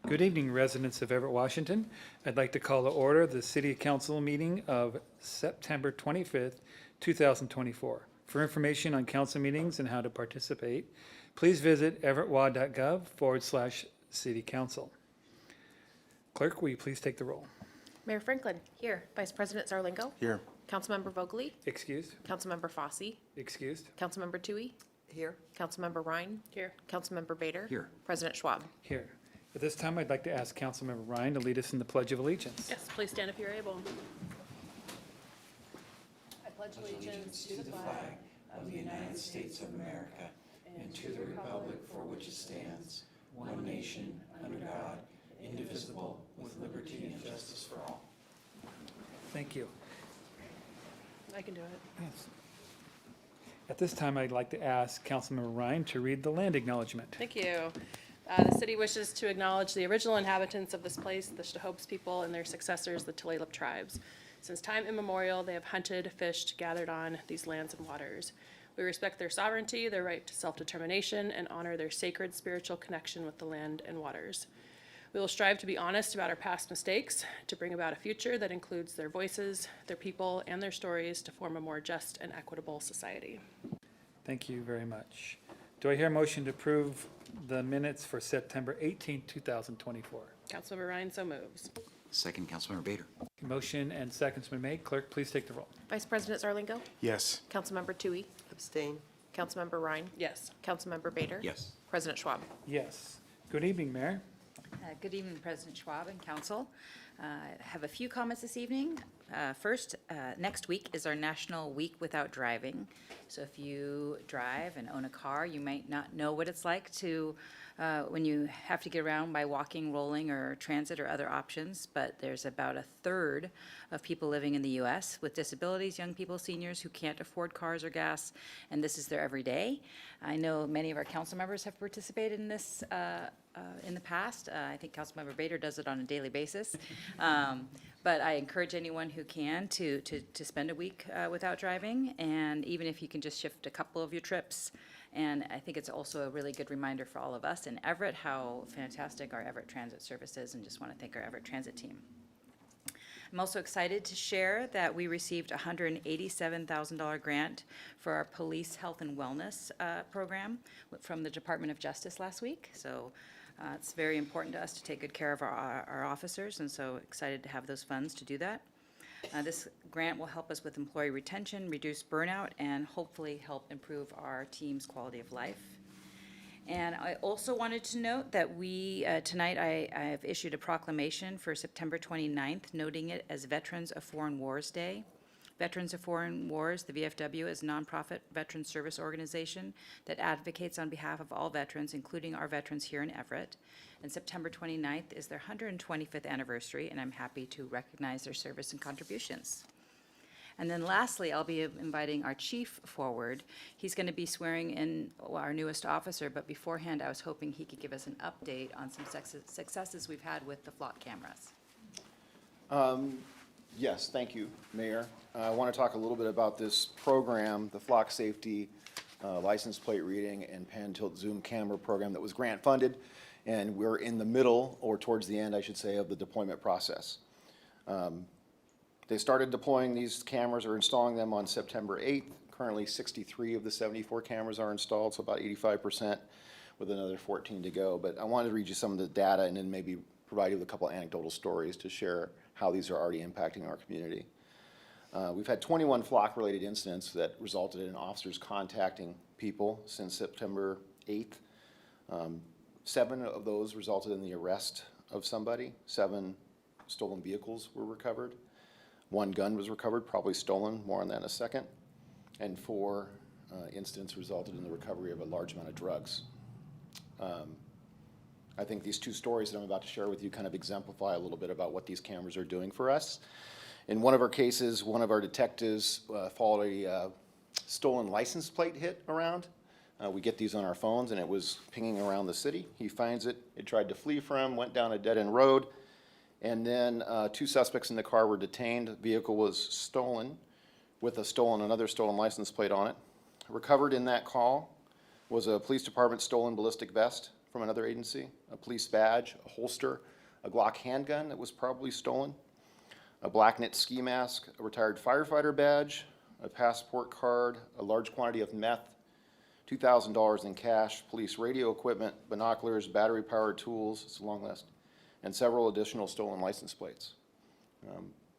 Good evening, residents of Everett, Washington. I'd like to call to order the City Council meeting of September 25th, 2024. For information on council meetings and how to participate, please visit everettwa.gov/city council. Clerk, will you please take the roll? Mayor Franklin. Here. Vice President Zarlingo. Here. Councilmember Vogely. Excused? Councilmember Fossey. Excused? Councilmember Toohey. Here. Councilmember Ryan. Here. Councilmember Bader. Here. President Schwab. Here. At this time, I'd like to ask Councilmember Ryan to lead us in the Pledge of Allegiance. Yes, please stand if you're able. I pledge allegiance to the flag of the United States of America and to the republic for which it stands, one nation, under God, indivisible, with liberty and justice for all. Thank you. I can do it. Yes. At this time, I'd like to ask Councilmember Ryan to read the land acknowledgement. Thank you. The city wishes to acknowledge the original inhabitants of this place, the Shahopes people, and their successors, the Tulalip tribes. Since time immemorial, they have hunted, fished, gathered on these lands and waters. We respect their sovereignty, their right to self-determination, and honor their sacred spiritual connection with the land and waters. We will strive to be honest about our past mistakes, to bring about a future that includes their voices, their people, and their stories to form a more just and equitable society. Thank you very much. Do I hear a motion to approve the minutes for September 18, 2024? Councilmember Ryan so moves. Second, Councilmember Bader. Motion and seconds been made. Clerk, please take the roll. Vice President Zarlingo. Yes. Councilmember Toohey. Abstain. Councilmember Ryan. Yes. Councilmember Bader. Yes. President Schwab. Yes. Good evening, Mayor. Good evening, President Schwab and Council. I have a few comments this evening. First, next week is our National Week Without Driving. So if you drive and own a car, you might not know what it's like to when you have to get around by walking, rolling, or transit or other options. But there's about a third of people living in the U.S. with disabilities, young people, seniors who can't afford cars or gas, and this is their everyday. I know many of our council members have participated in this in the past. I think Councilmember Bader does it on a daily basis. But I encourage anyone who can to spend a week without driving, and even if you can just shift a couple of your trips. And I think it's also a really good reminder for all of us in Everett how fantastic our Everett Transit service is, and just want to thank our Everett Transit team. I'm also excited to share that we received a $187,000 grant for our Police Health and Wellness program from the Department of Justice last week. So it's very important to us to take good care of our officers, and so excited to have those funds to do that. This grant will help us with employee retention, reduce burnout, and hopefully help improve our team's quality of life. And I also wanted to note that we, tonight I have issued a proclamation for September 29th, noting it as Veterans of Foreign Wars Day. Veterans of Foreign Wars, the VFW, is a nonprofit veteran service organization that advocates on behalf of all veterans, including our veterans here in Everett. And September 29th is their 125th anniversary, and I'm happy to recognize their service and contributions. And then lastly, I'll be inviting our chief forward. He's going to be swearing in our newest officer, but beforehand, I was hoping he could give us an update on some successes we've had with the flock cameras. Yes, thank you, Mayor. I want to talk a little bit about this program, the Flock Safety License Plate Reading and Pan Tilt Zoom Camera Program that was grant funded, and we're in the middle, or towards the end, I should say, of the deployment process. They started deploying these cameras or installing them on September 8th. Currently 63 of the 74 cameras are installed, so about 85%, with another 14 to go. But I wanted to read you some of the data and then maybe provide you with a couple of anecdotal stories to share how these are already impacting our community. We've had 21 flock-related incidents that resulted in officers contacting people since September 8th. 7 of those resulted in the arrest of somebody. 7 stolen vehicles were recovered. 1 gun was recovered, probably stolen, more on that in a second. And 4 incidents resulted in the recovery of a large amount of drugs. I think these 2 stories that I'm about to share with you kind of exemplify a little bit about what these cameras are doing for us. In one of our cases, one of our detectives followed a stolen license plate hit around. We get these on our phones, and it was pinging around the city. He finds it. It tried to flee from, went down a dead-end road, and then 2 suspects in the car were detained. The vehicle was stolen with another stolen license plate on it. Recovered in that call was a police department stolen ballistic vest from another agency, a police badge, a holster, a Glock handgun that was probably stolen, a black knit ski mask, a retired firefighter badge, a passport card, a large quantity of meth, $2,000 in cash, police radio equipment, binoculars, battery-powered tools, it's a long list, and several additional stolen license plates.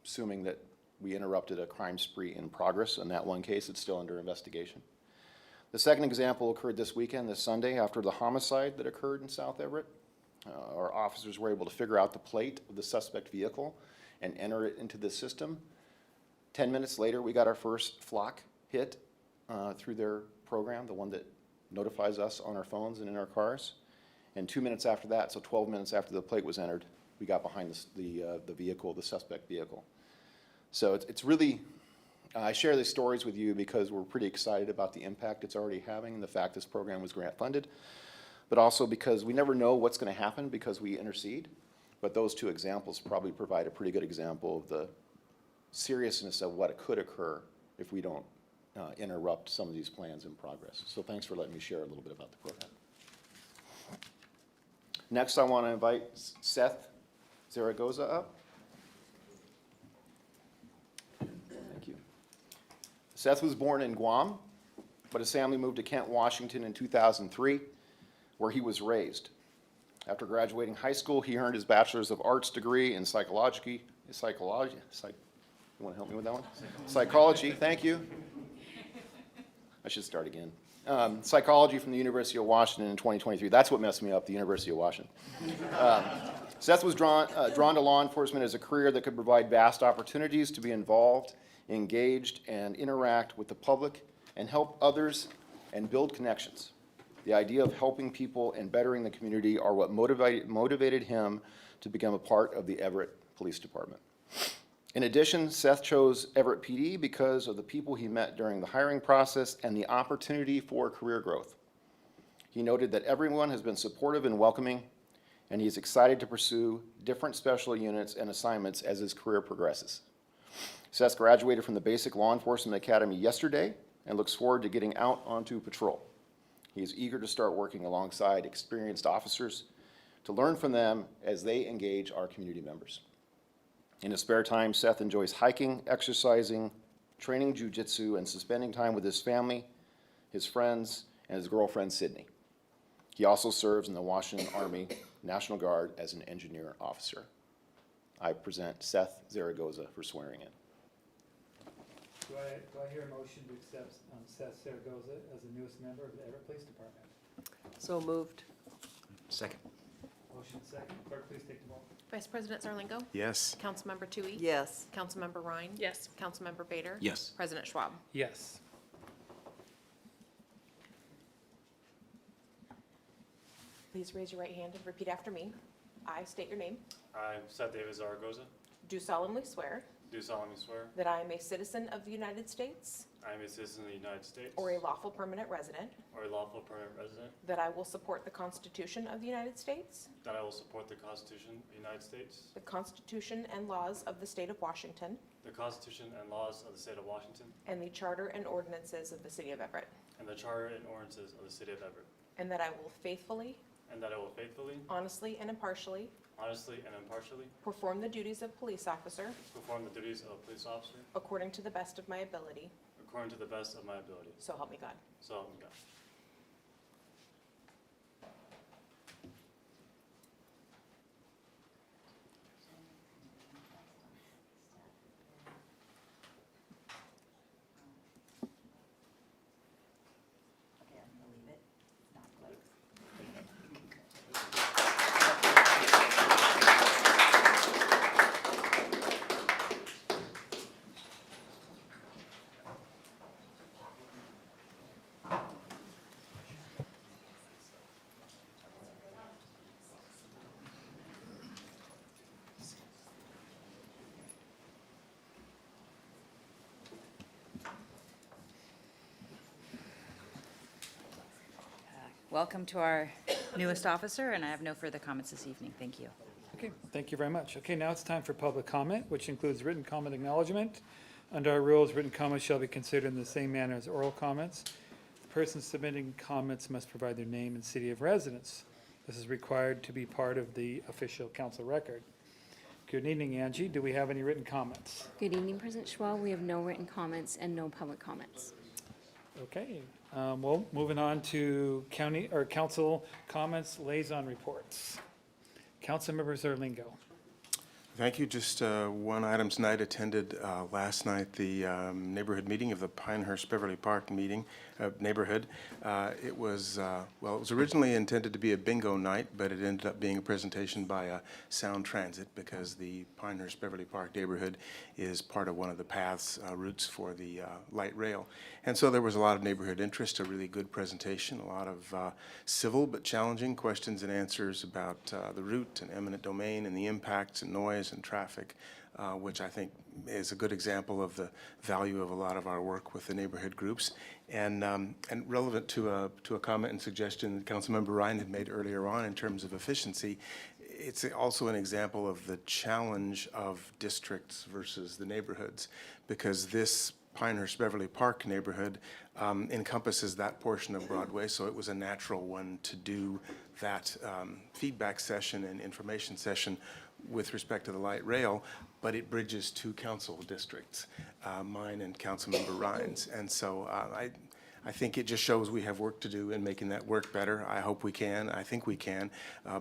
Assuming that we interrupted a crime spree in progress. In that one case, it's still under investigation. The second example occurred this weekend, this Sunday, after the homicide that occurred in South Everett. Our officers were able to figure out the plate of the suspect vehicle and enter it into the system. 10 minutes later, we got our first flock hit through their program, the one that notifies us on our phones and in our cars. And 2 minutes after that, so 12 minutes after the plate was entered, we got behind the vehicle, the suspect vehicle. So it's really, I share these stories with you because we're pretty excited about the impact it's already having and the fact this program was grant funded, but also because we never know what's going to happen because we intercede. But those two examples probably provide a pretty good example of the seriousness of what could occur if we don't interrupt some of these plans in progress. So thanks for letting me share a little bit about the program. Next, I want to invite Seth Zaragoza up. Thank you. Seth was born in Guam, but his family moved to Kent, Washington in 2003, where he was raised. After graduating high school, he earned his Bachelor's of Arts degree in psychology. You want to help me with that one? Psychology, thank you. I should start again. Psychology from the University of Washington in 2023. That's what messed me up, the University of Washington. Seth was drawn to law enforcement as a career that could provide vast opportunities to be involved, engaged, and interact with the public and help others and build connections. The idea of helping people and bettering the community are what motivated him to become a part of the Everett Police Department. In addition, Seth chose Everett PD because of the people he met during the hiring process and the opportunity for career growth. He noted that everyone has been supportive and welcoming, and he's excited to pursue different special units and assignments as his career progresses. Seth graduated from the Basic Law Enforcement Academy yesterday and looks forward to getting out onto patrol. He is eager to start working alongside experienced officers to learn from them as they engage our community members. In his spare time, Seth enjoys hiking, exercising, training jiu-jitsu, and spending time with his family, his friends, and his girlfriend, Sydney. He also serves in the Washington Army National Guard as an engineer officer. I present Seth Zaragoza for swearing in. Do I hear a motion to accept Seth Zaragoza as the newest member of the Everett Police Department? So moved. Second. Motion second. Clerk, please take the roll. Vice President Zarlingo. Yes. Councilmember Toohey. Yes. Councilmember Rhine. Yes. Councilmember Bader. Yes. President Schwab. Yes. Please raise your right hand and repeat after me. I state your name. I, Seth David Zaragoza, Do solemnly swear do solemnly swear that I am a citizen of the United States I am a citizen of the United States or a lawful permanent resident, or a lawful permanent resident, that I will support the Constitution of the United States, that I will support the Constitution of the United States, the Constitution and laws of the state of Washington, the Constitution and laws of the state of Washington, and the charter and ordinances of the city of Everett, and the charter and ordinances of the city of Everett, and that I will faithfully, and that I will faithfully, honestly, and impartially honestly, and impartially perform the duties of police officer perform the duties of a police officer according to the best of my ability. according to the best of my ability. So help me God. So help me God. Okay, I'm gonna leave it. Not close. Welcome to our newest officer, and I have no further comments this evening. Thank you. Okay, thank you very much. Okay, now it's time for public comment, which includes written comment acknowledgement. Under our rules, written comments shall be considered in the same manner as oral comments. The person submitting comments must provide their name and city of residence. This is required to be part of the official council record. Good evening, Angie. Do we have any written comments? Good evening, President Schwab. We have no written comments and no public comments. Okay, well, moving on to county or council comments, liaison reports. Councilmember Zerlingo. Thank you. Just one item tonight. Attended last night the neighborhood meeting of the Pinehurst Beverly Park neighborhood. It was originally intended to be a bingo night, but it ended up being a presentation by Sound Transit because the Pinehurst Beverly Park neighborhood is part of one of the paths routes for the light rail. And so there was a lot of neighborhood interest, a really good presentation, a lot of civil but challenging questions and answers about the route and eminent domain and the impacts and noise and traffic, which I think is a good example of the value of a lot of our work with the neighborhood groups. And relevant to a comment and suggestion that Councilmember Ryan had made earlier on in terms of efficiency, it's also an example of the challenge of districts versus the neighborhoods, because this Pinehurst Beverly Park neighborhood encompasses that portion of Broadway, so it was a natural one to do that feedback session and information session with respect to the light rail, but it bridges two council districts, mine and Councilmember Ryan's. And so I think it just shows we have work to do in making that work better. I hope we can. I think we can,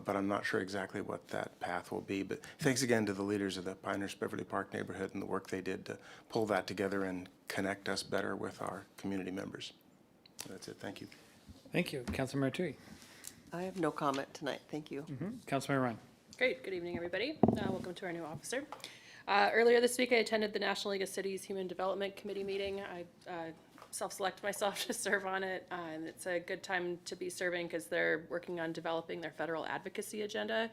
but I'm not sure exactly what that path will be. But thanks again to the leaders of the Pinehurst Beverly Park neighborhood and the work they did to pull that together and connect us better with our community members. That's it. Thank you. Thank you. Councilmember Tui. I have no comment tonight. Thank you. Councilmember Ryan. Great. Good evening, everybody. Welcome to our new officer. Earlier this week, I attended the National League of Cities Human Development Committee meeting. I self-select myself to serve on it, and it's a good time to be serving because they're working on developing their federal advocacy agenda.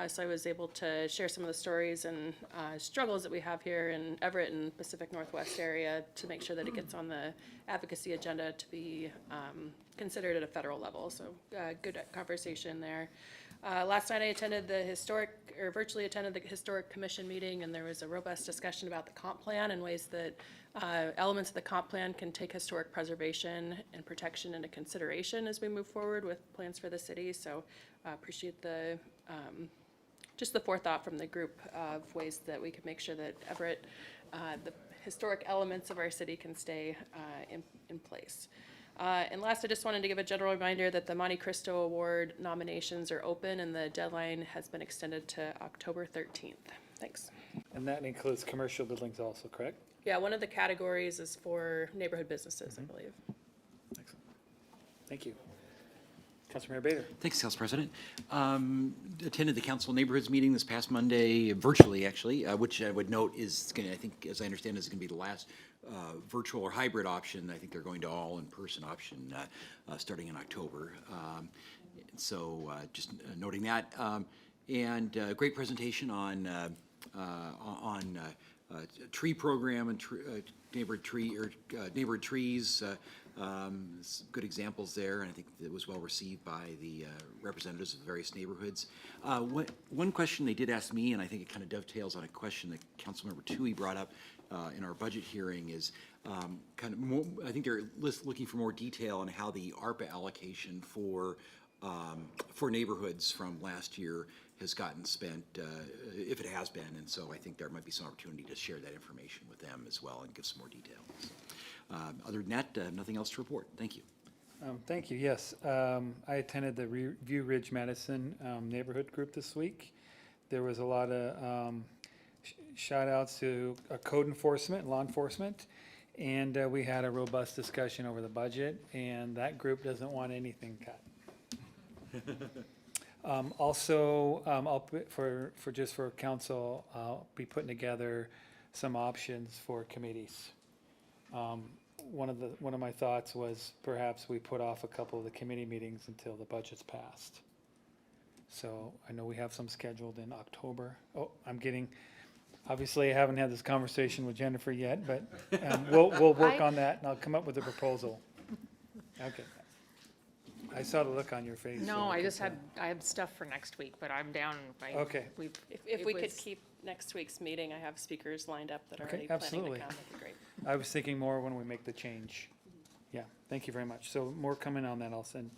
So I was able to share some of the stories and struggles that we have here in Everett and Pacific Northwest area to make sure that it gets on the advocacy agenda to be considered at a federal level. So good conversation there. Last night I virtually attended the Historic Commission meeting, and there was a robust discussion about the comp plan and ways that elements of the comp plan can take historic preservation and protection into consideration as we move forward with plans for the city. So appreciate the just the forethought from the group of ways that we can make sure that Everett, the historic elements of our city can stay in place. And last, I just wanted to give a general reminder that the Monte Cristo Award nominations are open and the deadline has been extended to October 13th. Thanks. And that includes commercial buildings also, correct? Yeah, one of the categories is for neighborhood businesses, I believe. Excellent. Thank you. Councilmember Bader. Thanks, Council President. Attended the council neighborhoods meeting this past Monday, virtually actually, which I would note is going to, I think, as I understand, is going to be the last virtual or hybrid option. I think they're going to all in-person option starting in October. So just noting that. And great presentation on tree program and neighborhood trees. Good examples there, and I think it was well received by the representatives of the various neighborhoods. One question they did ask me, and I think it kind of dovetails on a question that Councilmember Tui brought up in our budget hearing, is kind of more, I think they're looking for more detail on how the ARPA allocation for neighborhoods from last year has gotten spent, if it has been, and so I think there might be some opportunity to share that information with them as well and give some more detail. So, other than that, nothing else to report. Thank you. Thank you. Yes, I attended the View Ridge Madison neighborhood group this week. There was a lot of shout outs to code enforcement and law enforcement, and we had a robust discussion over the budget, and that group doesn't want anything cut. Also, I'll put for council, I'll be putting together some options for committees. One of my thoughts was perhaps we put off a couple of the committee meetings until the budget's passed. So I know we have some scheduled in October. Oh, obviously I haven't had this conversation with Jennifer yet, but we'll work on that and I'll come up with a proposal. Okay. I saw the look on your face. No, I have stuff for next week, but I'm down. Okay. If we could keep next week's meeting, I have speakers lined up that are Okay, already planning absolutely. to come. That'd be great. I was thinking more when we make the change. Yeah, thank you very much. So more coming on that. I'll send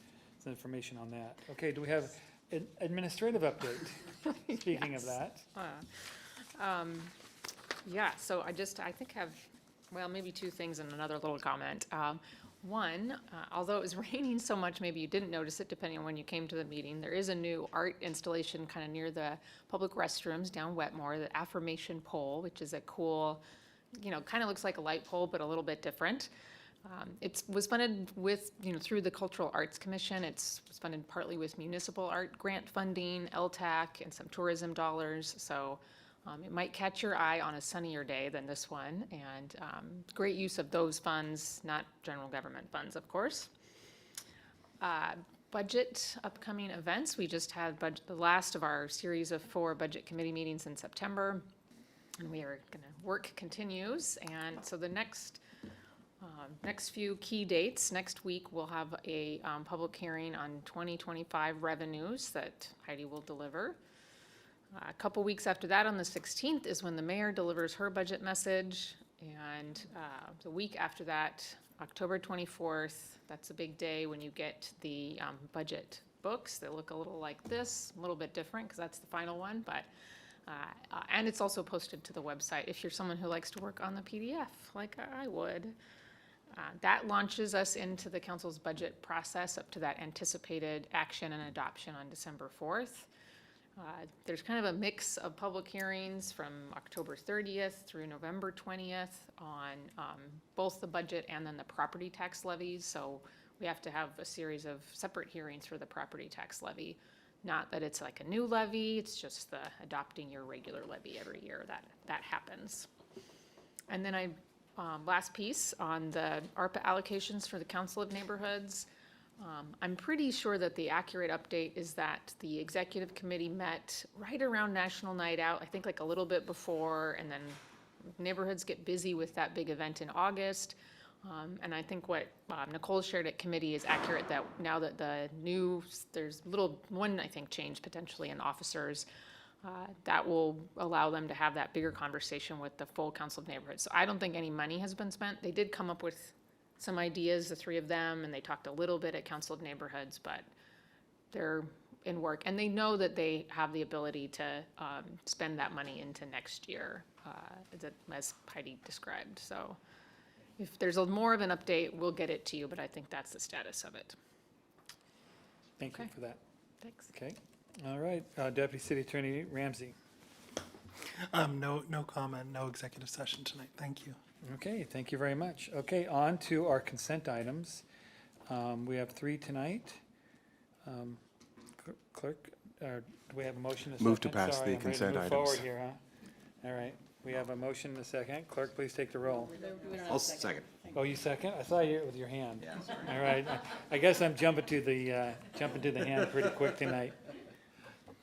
some information on that. Okay, do we have administrative update. Speaking of that. Yeah, so I think have, well, maybe two things and another little comment. One, although it was raining so much, maybe you didn't notice it depending on when you came to the meeting, there is a new art installation kind of near the public restrooms down Wetmore, the affirmation pole, which is a cool, kind of looks like a light pole, but a little bit different. It was funded with, through the Cultural Arts Commission. It was funded partly with municipal art grant funding, LTAC, and some tourism dollars. So it might catch your eye on a sunnier day than this one, and great use of those funds, not general government funds, of course. Budget upcoming events. We just had the last of our series of 4 budget committee meetings in September, and we are going to work continues. And so the next few key dates, next week we'll have a public hearing on 2025 revenues that Heidi will deliver. A couple weeks after that, on the 16th, is when the mayor delivers her budget message. And the week after that, October 24th, that's a big day when you get the budget books that look a little like this, a little bit different because that's the final one. But and it's also posted to the website if you're someone who likes to work on the PDF, like I would. That launches us into the council's budget process up to that anticipated action and adoption on December 4th. There's kind of a mix of public hearings from October 30th through November 20th on both the budget and then the property tax levies. So we have to have a series of separate hearings for the property tax levy. Not that it's like a new levy, it's just the adopting your regular levy every year that happens. And then last piece on the ARPA allocations for the Council of Neighborhoods. I'm pretty sure that the accurate update is that the executive committee met right around National Night Out, I think like a little bit before, and then neighborhoods get busy with that big event in August. And I think what Nicole shared at committee is accurate, that now that there's one, I think, change potentially in officers, that will allow them to have that bigger conversation with the full Council of Neighborhoods. So I don't think any money has been spent. They did come up with some ideas, the 3 of them, and they talked a little bit at Council of Neighborhoods, but they're in work. And they know that they have the ability to spend that money into next year, as Heidi described. So if there's more of an update, we'll get it to you, but I think that's the status of it. Thank you for that. Thanks. Okay. All right. Deputy City Attorney Ramsey. No comment, no executive session tonight. Thank you. Okay, thank you very much. Okay, on to our consent items. We have 3 tonight. Clerk, do we have a motion? Move to pass the consent Move items. forward here, huh? All right, we have a motion and a second. Clerk, please take the roll. I'll second. Oh, you second? I saw you with your hand. Yeah, sorry. All right, I guess I'm jumping to the hand pretty quick tonight.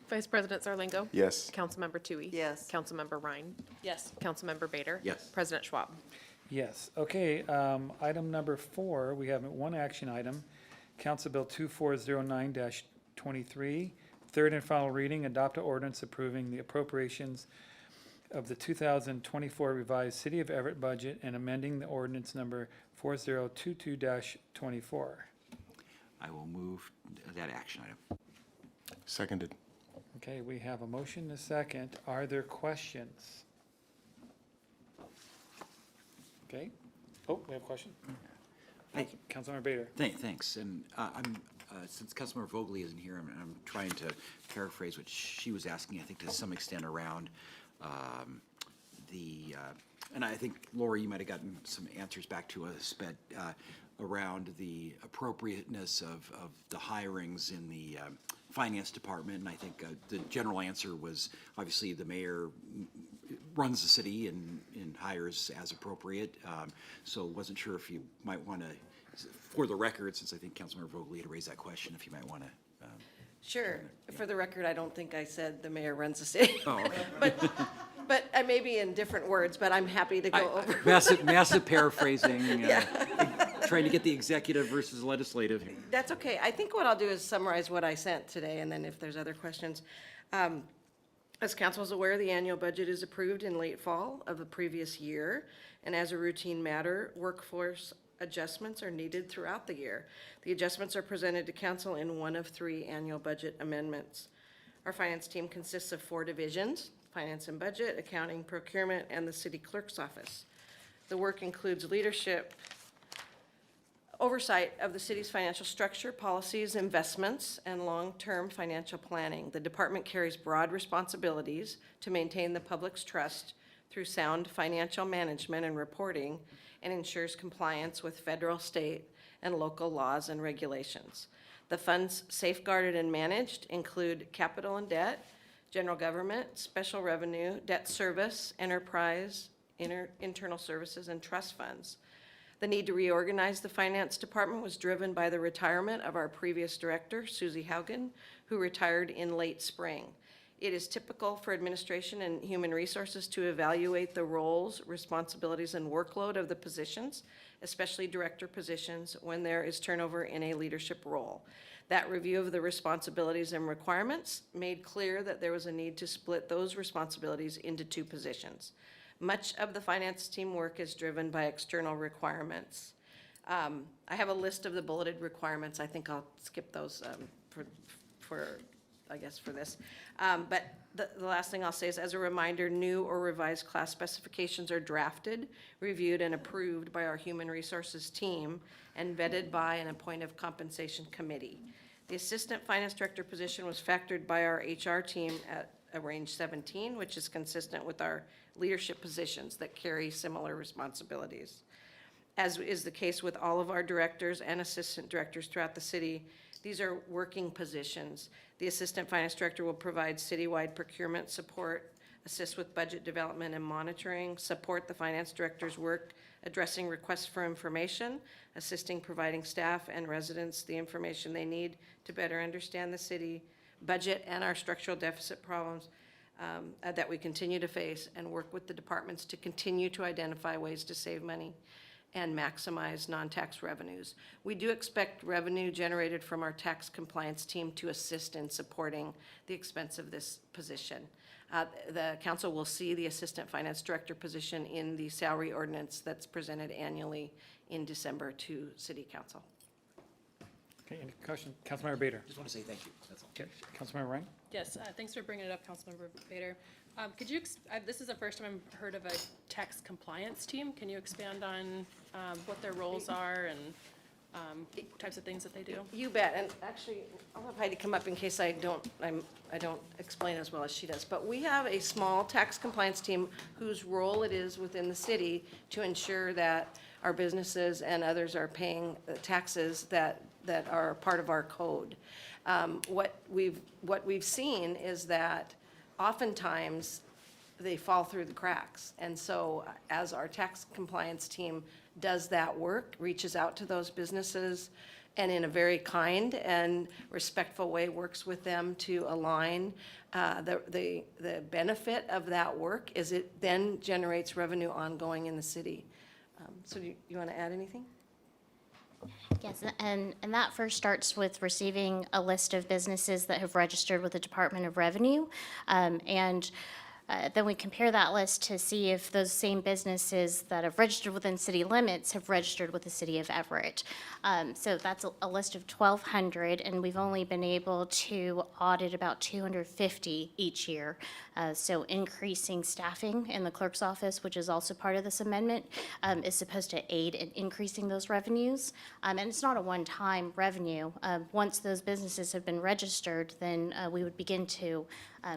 Vice President Zarlingo. Yes. Councilmember Tui. Yes. Councilmember Ryan. Yes. Councilmember Bader. Yes. President Schwab. Yes, okay, item number 4, we have one action item, Council Bill 2409-23, third and final reading, adopt an ordinance approving the appropriations of the 2024 revised City of Everett budget and amending the ordinance number 4022-24. I will move that action item. Seconded. Okay, we have a motion and a second. Are there questions? Okay. Oh, we have a question? Councilmember Bader. Thanks. And since Councilmember Vogely isn't here, I'm trying to paraphrase what she was asking, I think to some extent around and I think, Laura, you might have gotten some answers back to us, but around the appropriateness of the hirings in the finance department. And I think the general answer was, obviously, the mayor runs the city and hires as appropriate. So wasn't sure if you might want to, for the record, since I think Councilmember Vogely had raised that question, if you might want to. Sure. For the record, I don't think I said the mayor runs the city. Oh, okay. But I may be in different words, but I'm happy to go over. Massive paraphrasing, trying to get the executive versus legislative. That's okay. I think what I'll do is summarize what I sent today, and then if there's other questions. As council is aware, the annual budget is approved in late fall of the previous year, and as a routine matter, workforce adjustments are needed throughout the year. The adjustments are presented to council in one of 3 annual budget amendments. Our finance team consists of 4 divisions: finance and budget, accounting, procurement, and the city clerk's office. The work includes leadership, oversight of the city's financial structure, policies, investments, and long-term financial planning. The department carries broad responsibilities to maintain the public's trust through sound financial management and reporting, and ensures compliance with federal, state, and local laws and regulations. The funds safeguarded and managed include capital and debt, general government, special revenue, debt service, enterprise, internal services, and trust funds. The need to reorganize the finance department was driven by the retirement of our previous director, Susie Haugen, who retired in late spring. It is typical for administration and human resources to evaluate the roles, responsibilities, and workload of the positions, especially director positions, when there is turnover in a leadership role. That review of the responsibilities and requirements made clear that there was a need to split those responsibilities into 2 positions. Much of the finance team work is driven by external requirements. I have a list of the bulleted requirements. I think I'll skip those for this. But the last thing I'll say is, as a reminder, new or revised class specifications are drafted, reviewed, and approved by our human resources team and vetted by an appointed compensation committee. The assistant finance director position was factored by our HR team at a range 17, which is consistent with our leadership positions that carry similar responsibilities. As is the case with all of our directors and assistant directors throughout the city, these are working positions. The assistant finance director will provide citywide procurement support, assist with budget development and monitoring, support the finance director's work addressing requests for information, assisting providing staff and residents the information they need to better understand the city budget and our structural deficit problems that we continue to face, and work with the departments to continue to identify ways to save money and maximize non-tax revenues. We do expect revenue generated from our tax compliance team to assist in supporting the expense of this position. The council will see the assistant finance director position in the salary ordinance that's presented annually in December to city council. Okay, any question? Councilmember Bader. Just want to say thank you, that's all. Okay, Councilmember Ryan? Yes, thanks for bringing it up, Councilmember Bader. Could you, this is the first time I've heard of a tax compliance team. Can you expand on what their roles are and types of things that they do? You bet, and actually, I'll have Heidi come up in case I don't explain as well as she does. But we have a small tax compliance team whose role it is within the city to ensure that our businesses and others are paying the taxes that are part of our code. What we've seen is that oftentimes they fall through the cracks. And so as our tax compliance team does that work, reaches out to those businesses, and in a very kind and respectful way works with them to align, the benefit of that work is it then generates revenue ongoing in the city. So do you want to add anything? Yes, and that first starts with receiving a list of businesses that have registered with the Department of Revenue. Then we compare that list to see if those same businesses that have registered within city limits have registered with the city of Everett. So that's a list of 1,200, and we've only been able to audit about 250 each year. So increasing staffing in the clerk's office, which is also part of this amendment, is supposed to aid in increasing those revenues. And it's not a one-time revenue. Once those businesses have been registered, then we would begin to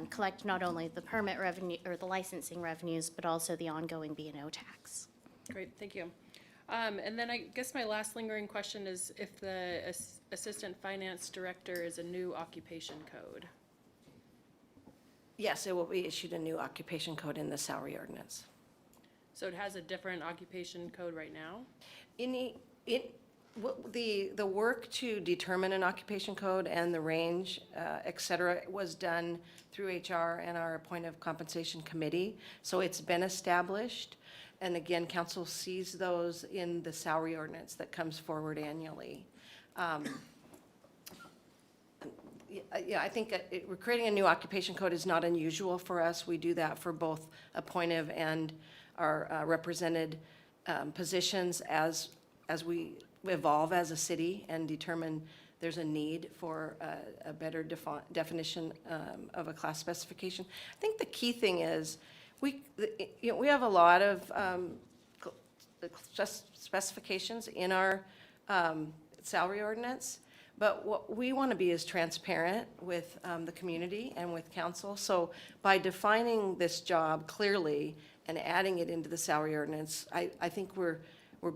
collect not only the permit revenue or the licensing revenues, but also the ongoing B&O tax. Great, thank you. And then I guess my last lingering question is if the assistant finance director is a new occupation code. Yes, it will be issued a new occupation code in the salary ordinance. So it has a different occupation code right now? The work to determine an occupation code and the range, et cetera, was done through HR and our appointed compensation committee. So it's been established. And again, council sees those in the salary ordinance that comes forward annually. Yeah, I think we're creating a new occupation code is not unusual for us. We do that for both appointed and our represented positions as as we evolve as a city and determine there's a need for a better definition of a class specification. I think the key thing is, we have a lot of specifications in our salary ordinance, but what we want to be is transparent with the community and with council. So by defining this job clearly and adding it into the salary ordinance, I think we're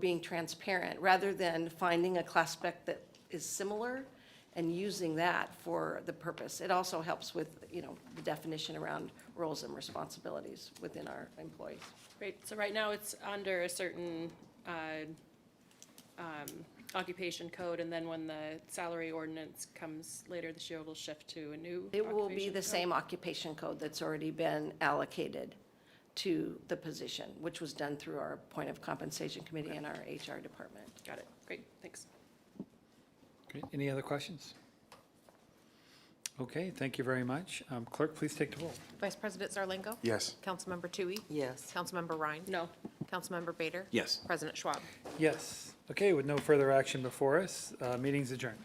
being transparent, rather than finding a class spec that is similar and using that for the purpose. It also helps with, the definition around roles and responsibilities within our employees. Right, so right now it's under a certain occupation code, and then when the salary ordinance comes later this year, it'll shift to a new It will be occupation the code? same occupation code that's already been allocated to the position, which was done through our point of compensation committee and our HR department. Got it, great, thanks. Great. Any other questions? Okay, thank you very much. Clerk, please take the roll. Vice President Zarlengo? Yes. Councilmember Tui? Yes. Councilmember Rhine? No. Councilmember Bader? Yes. President Schwab? Yes. Okay, with no further action before us, meeting's adjourned.